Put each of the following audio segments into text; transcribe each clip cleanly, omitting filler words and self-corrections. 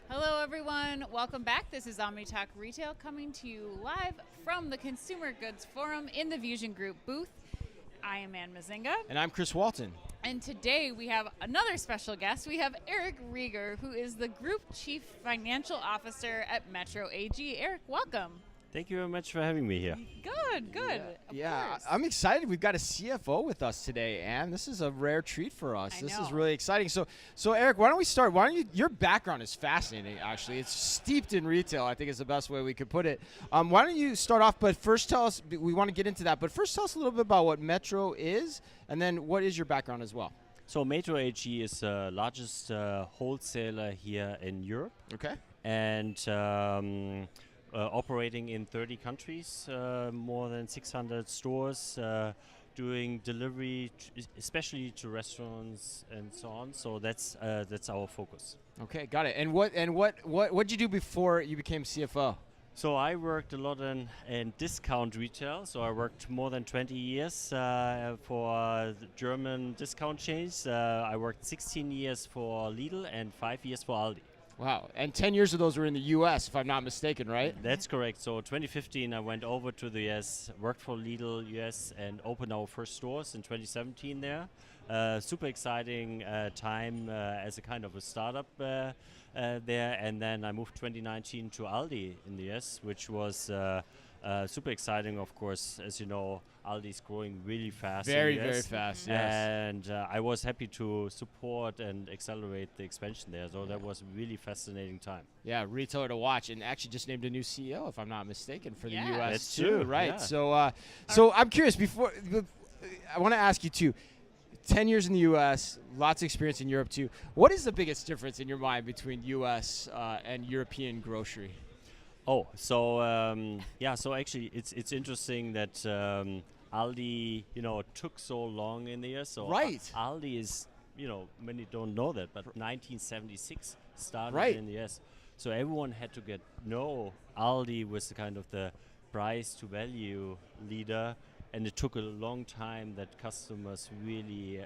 Hello, everyone. Welcome back. This is OmniTalk Retail coming to you live from the Consumer Goods Forum in the VusionGroup booth. I am Ann Mazinga. And I'm Chris Walton. And today we have another special guest. We have Eric Riegger, who is the Group Chief Financial Officer at Metro AG. Eric, welcome. Thank you very much for having me here. Good. Of course. I'm excited. We've got a CFO with us today, Ann. This is a rare treat for us. This is really exciting. So Eric, why don't we start? Your background is fascinating, actually. It's steeped in retail, I think is the best way we could put it. Why don't you start off, but first tell us, we want to get into that, but first tell us a little bit about what Metro is, and then what is your background as well? So Metro AG is the largest wholesaler here in Europe. Okay. And operating in 30 countries, more than 600 stores, doing delivery, especially to restaurants and so on. So that's our focus. Okay, got it. And what did you do before you became CFO? So I worked a lot in discount retail. So I worked more than 20 years for the German discount chains. I worked 16 years for Lidl and 5 years for Aldi. Wow, and 10 years of those were in the U.S., if I'm not mistaken, right? That's correct. So 2015, I went over to the U.S., worked for Lidl U.S., and opened our first stores in 2017 there. Super exciting time as a kind of a startup there. And then I moved 2019 to Aldi in the U.S., which was super exciting, of course. As you know, Aldi is growing really fast. Very fast, yes. And I was happy to support and accelerate the expansion there. So that was a really fascinating time. Yeah, retailer to watch, and actually just named a new CEO, if I'm not mistaken, for the U.S. That's too, true, right? yeah. So I'm curious. I want to ask you too. 10 years in the U.S., lots of experience in Europe too. What is the biggest difference in your mind between U.S. And European grocery? Oh, so so actually, it's interesting that Aldi, took so long in the US. So right. Aldi is, many don't know that, but 1976 started in the US. So everyone had to know Aldi was the kind of the price to value leader, and it took a long time that customers really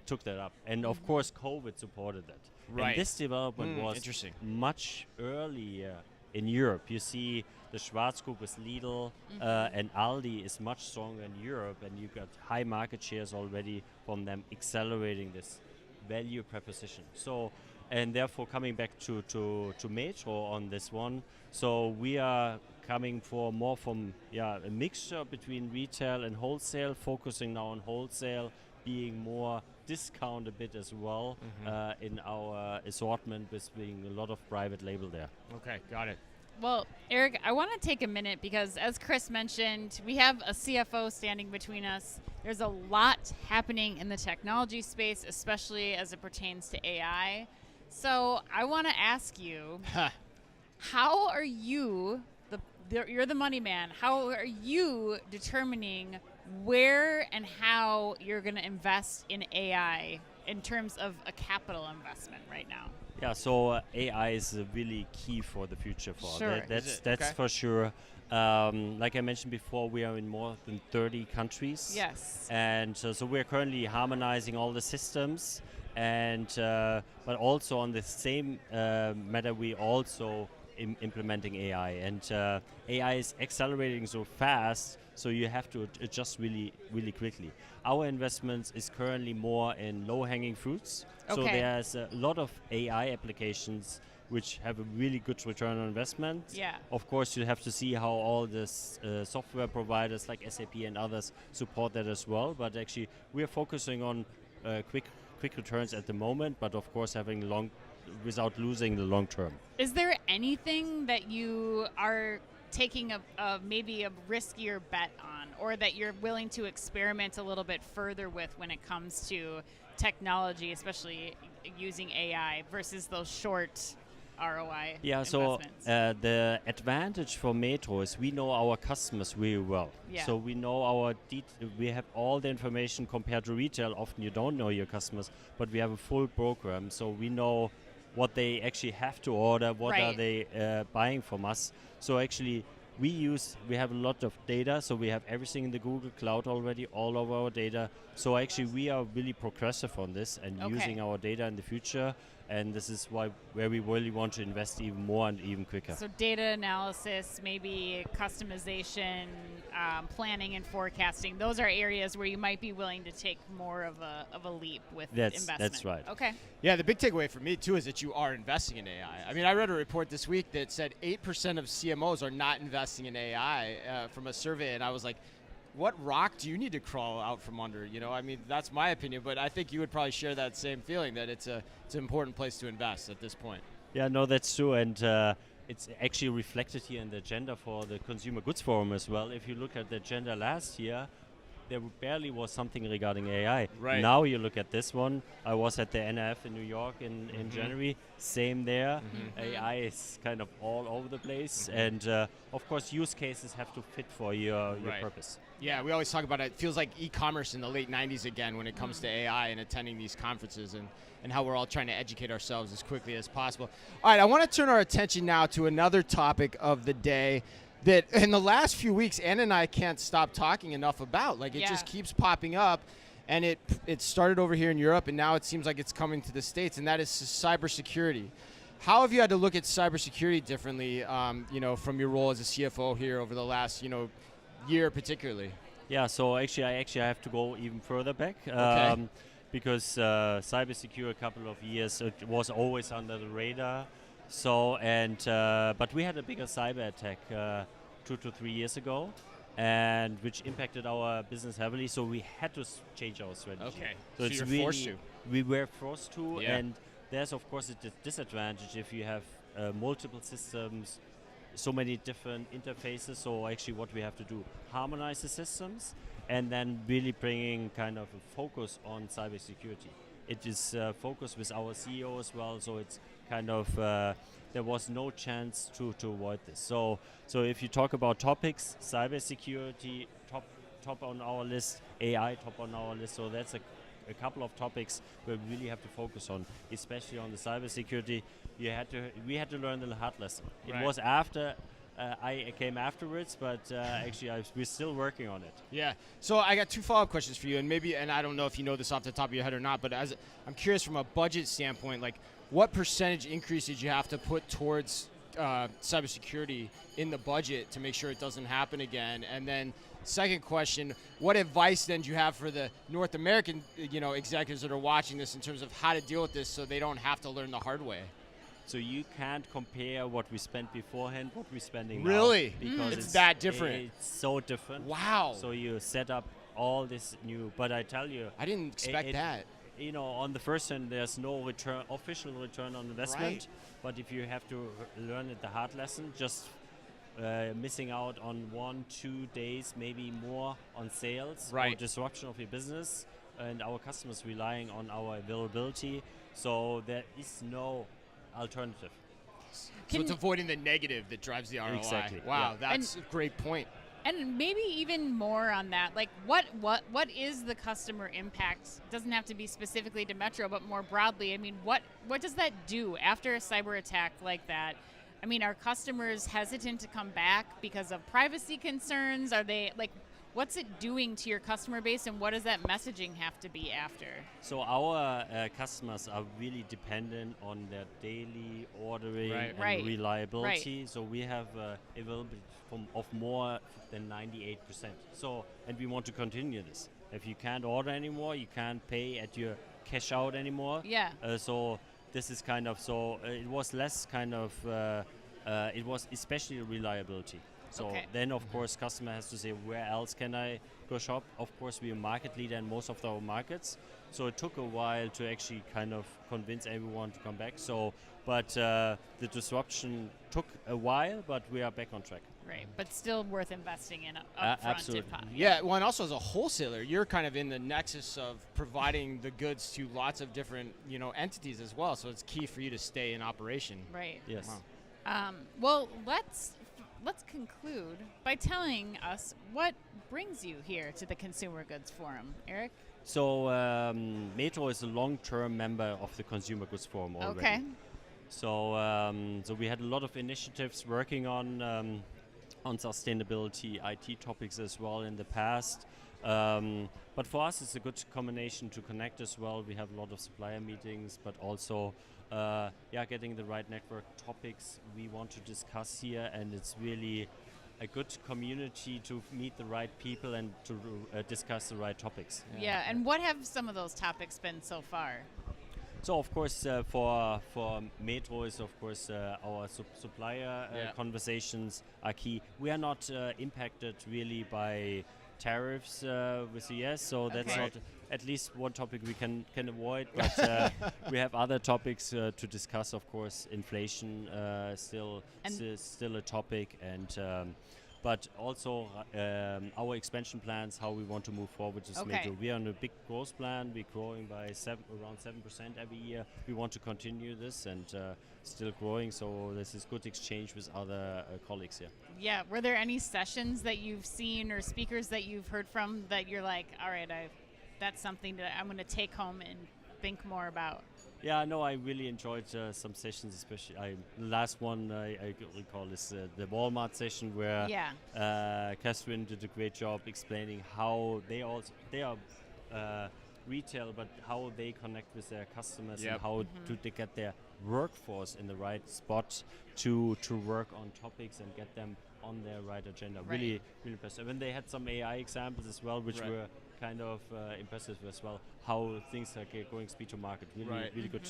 took that up. And of course, COVID supported that. Right. And this development was much earlier in Europe. You see the Schwarz Group with Lidl and Aldi is much stronger in Europe, and you got high market shares already from them accelerating this value proposition. So, and therefore coming back to Metro on this one, so we are coming more from a mixture between retail and wholesale, focusing now on wholesale, being more discount a bit as well in our assortment, with being a lot of private label there. Okay, got it. Well, Eric, I want to take a minute because, as Chris mentioned, we have a CFO standing between us. There's a lot happening in the technology space, especially as it pertains to AI. So I want to ask you, how are you, you're the money man, how are you determining where and how you're going to invest in AI in terms of a capital investment right now? Yeah, so AI is really key for the future for Sure. That's for sure. Like I mentioned before, we are in more than 30 countries. Yes. And so we're currently harmonizing all the systems, and but also on the same matter, we also implementing AI, and AI is accelerating so fast, so you have to adjust really quickly. Our investments is currently more in low-hanging fruits. So there's a lot of AI applications which have a really good return on investment. Yeah. Of course, you have to see how all the software providers like SAP and others support that as well. But actually, we are focusing on quick returns at the moment, but of course having without losing the long term. Is there anything that you are taking maybe a riskier bet on, or that you're willing to experiment a little bit further with when it comes to technology, especially using AI versus those short ROI investments? So the advantage for Metro is we know our customers really well. Yeah. So we know we have all the information compared to retail. Often you don't know your customers, but we have a full program, so we know what they actually have to order, what are they buying from us. So actually we have a lot of data, so we have everything in the Google Cloud already, all of our data. So actually we are really progressive on this and using our data in the future. and this is where we really want to invest even more and even quicker. So data analysis, maybe customization, planning and forecasting, those are areas where you might be willing to take more of a leap with investment. That's right. Okay. Yeah, the big takeaway for me too is that you are investing in AI. I mean, I read a report this week that said 8% of CMOs are not investing in AI from a survey, and I was like, what rock do you need to crawl out from under? You know, I mean, that's my opinion, but I think you would probably share that same feeling that it's an important place to invest at this point. Yeah, no, that's true, and it's actually reflected here in the agenda for the Consumer Goods Forum as well. If you look at the agenda last year, there barely was something regarding AI. Right. Now you look at this one. I was at the NF in New York in January. Same there. AI is kind of all over the place, and of course, use cases have to fit for your purpose. Yeah, we always talk about it feels like e-commerce in the late 90s again when it comes to AI and attending these conferences and how we're all trying to educate ourselves as quickly as possible. All right, I want to turn our attention now to another topic of the day that in the last few weeks, Anna and I can't stop talking enough about. Like, it just keeps popping up, and it started over here in Europe, and now it seems like it's coming to the States, and that is cybersecurity. How have you had to look at cybersecurity differently, from your role as a CFO here over the last, year particularly? Yeah, so I have to go even further back. Okay. Because cybersecurity a couple of years, it was always under the radar. So, but we had a bigger cyber attack 2 to 3 years ago, and which impacted our business heavily. So we had to change our strategy. Okay. So you're forced to. We were forced to, Yeah. and there's of course a disadvantage if you have multiple systems, so many different interfaces. So actually, what we have to do, harmonize the systems, and then really bringing kind of a focus on cybersecurity. It is focused with our CEO as well, so it's kind of there was no chance to avoid this. So if you talk about topics, cybersecurity top on our list, AI top on our list. So that's a couple of topics where we really have to focus on, especially on the cybersecurity. We had to learn the hard lesson. Right. It was after. I came afterwards, but actually we're still working on it. Yeah. So I got 2 follow-up questions for you, and I don't know if you know this off the top of your head or not, but I'm curious from a budget standpoint, like what percentage increase did you have to put towards cybersecurity in the budget to make sure it doesn't happen again? And then second question, what advice then do you have for the North American executives that are watching this in terms of how to deal with this so they don't have to learn the hard way? So you can't compare what we spent beforehand, what we're spending really? now. Because it's that different. It's so different. Wow. So you set up all this new, but I tell you, I didn't expect that. On the first hand, there's no official return on investment. Right. But if you have to learn it the hard lesson, just missing out on 1-2 days, maybe more on sales or disruption of your business, and our customers relying on our availability. So there is no alternative. So it's avoiding the negative that drives the ROI. Exactly. Wow, that's a great point. And maybe even more on that, like what is the customer impact? It doesn't have to be specifically to Metro, but more broadly. I mean, what does that do after a cyber attack like that? I mean, are customers hesitant to come back because of privacy concerns? Are they like, what's it doing to your customer base, and what does that messaging have to be after? So our customers are really dependent on their daily ordering and reliability. Right. So we have availability of more than 98%. So, and we want to continue this. If you can't order anymore, you can't pay at your cash out anymore. Yeah. So this is kind of, it was less kind of, it was especially reliability. So then, of course, customer has to say, where else can I go shop? Of course, we're a market leader in most of our markets. So it took a while to actually kind of convince everyone to come back. So, but the disruption took a while, but we are back on track. Right, but still worth investing in upfront. Absolutely. Yeah, well, and also as a wholesaler, you're kind of in the nexus of providing the goods to lots of different, entities as well. So it's key for you to stay in operation. Right. Yes. Wow. Well, let's conclude by telling us what brings you here to the Consumer Goods Forum, Eric. So Metro is a long-term member of the Consumer Goods Forum already. Okay. So we had a lot of initiatives working on sustainability, IT topics as well in the past. But for us, it's a good combination to connect as well. We have a lot of supplier meetings, but also getting the right network topics we want to discuss here, and it's really a good community to meet the right people and to discuss the right topics. Yeah, and what have some of those topics been so far? So of course, for Metro is of course our supplier conversations are key. We are not impacted really by tariffs with the US, so that's not at least one topic we can avoid. But we have other topics to discuss. Of course, inflation still a topic, and but also our expansion plans, how we want to move forward with Metro. We are on a big growth plan. We're growing by around 7% every year. We want to continue this and still growing. So this is good exchange with other colleagues here. Yeah. Were there any sessions that you've seen or speakers that you've heard from that you're like, all right, that's something that I'm going to take home and think more about? Yeah, no, I really enjoyed some sessions, especially the last one I recall is the Walmart session where Catherine did a great job explaining how they are retail, but how they connect with their customers and how to get their workforce in the right spot to work on topics and get them on their right agenda. Really impressive. And they had some AI examples as well, which were kind of impressive as well, how things are going speed to market. Really good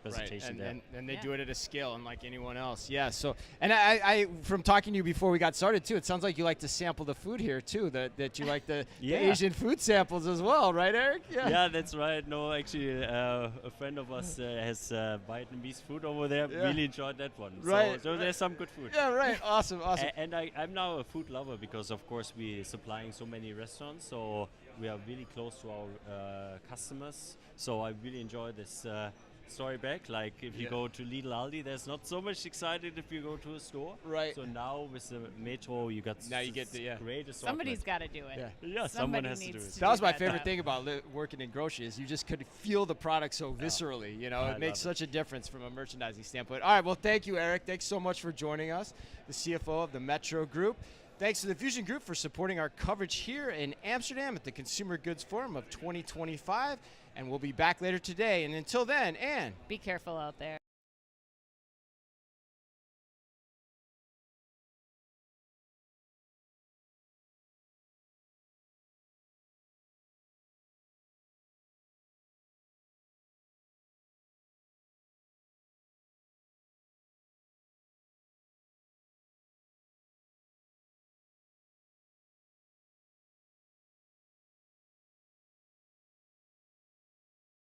presentation there. And they do it at a scale unlike anyone else. Yeah. So, and I from talking to you before we got started too, it sounds like you like to sample the food here too. That you like the Asian food samples as well, right, Eric? Yeah, that's right. No, actually, a friend of us has Vietnamese food over there. Really enjoyed that one. So there's some good food. Yeah, right. Awesome. And I'm now a food lover because, of course, we're supplying so many restaurants. So we are really close to our customers. So I really enjoy this story back. Like if you go to Lidl Aldi, there's not so much excited if you go to a store. Right. So now with the Metro, you get the great assortment. Somebody's got to do it. Yeah, someone has to do it. That was my favorite thing about working in grocery is you just could feel the product so viscerally. You know, it makes such a difference from a merchandising standpoint. All right. Well, thank you, Eric. Thanks so much for joining us, the CFO of the Metro Group. Thanks to the VusionGroup for supporting our coverage here in Amsterdam at the Consumer Goods Forum of 2025. And we'll be back later today. And until then, Anne, be careful out there.